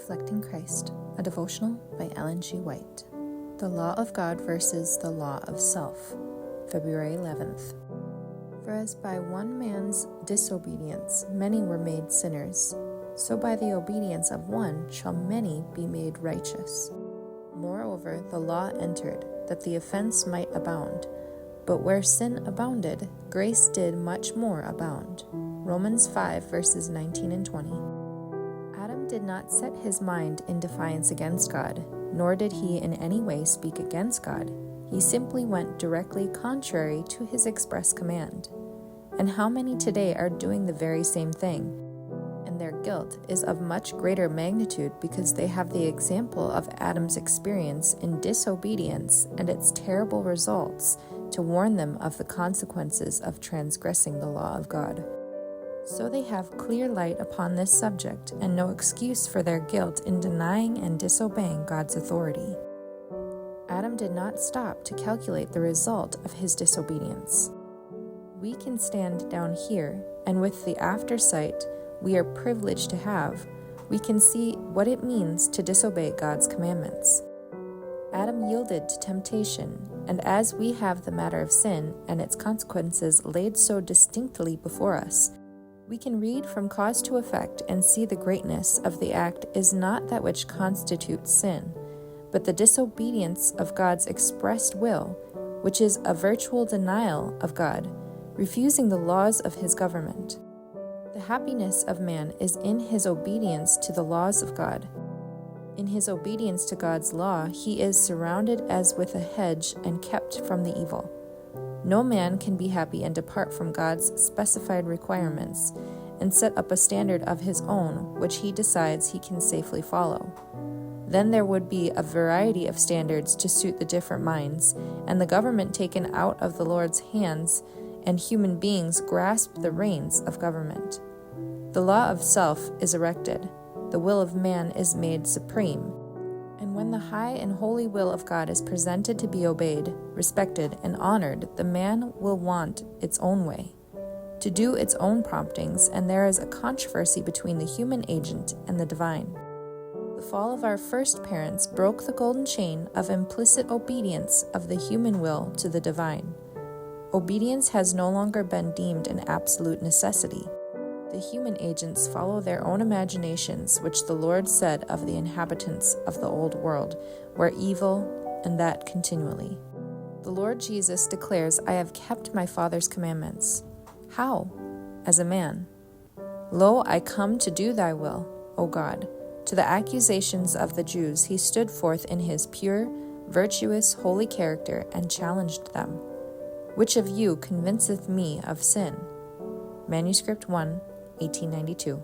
Reflecting Christ, a devotional by Ellen G. White. The Law of God versus the Law of Self, February 11th. For as by one man's disobedience many were made sinners, so by the obedience of one shall many be made righteous. Moreover, the law entered, that the offense might abound. But where sin abounded, grace did much more abound. Romans 5, verses 19 and 20. Adam did not set his mind in defiance against God, nor did he in any way speak against God. He simply went directly contrary to his express command. And how many today are doing the very same thing? And their guilt is of much greater magnitude because they have the example of Adam's experience in disobedience and its terrible results to warn them of the consequences of transgressing the law of God. So they have clear light upon this subject and no excuse for their guilt in denying and disobeying God's authority. Adam did not stop to calculate the result of his disobedience. We can stand down here, and with the aftersight we are privileged to have, we can see what it means to disobey God's commandments. Adam yielded to temptation, and as we have the matter of sin and its consequences laid so distinctly before us, we can read from cause to effect and see the greatness of the act is not that which constitutes sin, but the disobedience of God's expressed will, which is a virtual denial of God, refusing the laws of his government. The happiness of man is in his obedience to the laws of God. In his obedience to God's law, he is surrounded as with a hedge and kept from the evil. No man can be happy and depart from God's specified requirements and set up a standard of his own which he decides he can safely follow. Then there would be a variety of standards to suit the different minds, and the government taken out of the Lord's hands, and human beings grasp the reins of government. The law of self is erected, the will of man is made supreme, and when the high and holy will of God is presented to be obeyed, respected, and honored, the man will want its own way, to do its own promptings, and there is a controversy between the human agent and the divine. The fall of our first parents broke the golden chain of implicit obedience of the human will to the divine. Obedience has no longer been deemed an absolute necessity. The human agents follow their own imaginations, which the Lord said of the inhabitants of the old world, were evil, and that continually. The Lord Jesus declares, I have kept my Father's commandments. How? As a man. Lo, I come to do thy will, O God. To the accusations of the Jews he stood forth in his pure, virtuous, holy character and challenged them. Which of you convinceth me of sin? Manuscript 1, 1892.